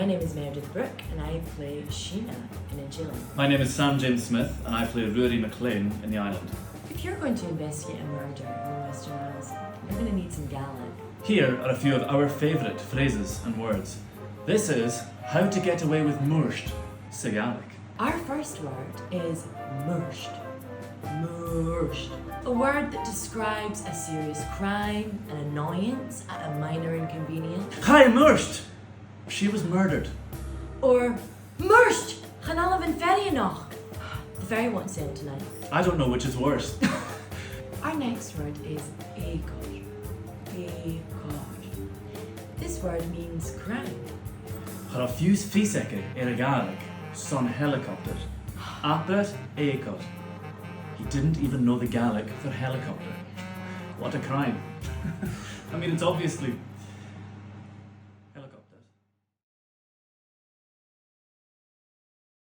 name is Meredith Brooke and I play Sheena in Ghàidhlig. My name is Sam James Smith and I play Ruairi McLean in the island. If you're going to investigate a murder in the Western Isles, you're going to need some Gaelic. Here are a few of our favourite phrases and words. This is how to get away with Mushed, Gaelic. Our first word is Mushed. Mushed. A word that describes a serious crime, an annoyance at a minor inconvenience. Hi, Mushed! She was murdered. Or Mushed! Chanalavan Ferrianoch. The ferry won't sail tonight. I don't know which is worse. Our next word is Écod. Écod. This word means crime. Har fuse fiseke Gaelic, son helicopter. Apet Écod. He didn't even know the Gaelic for helicopter. What a crime. I mean, it's obviously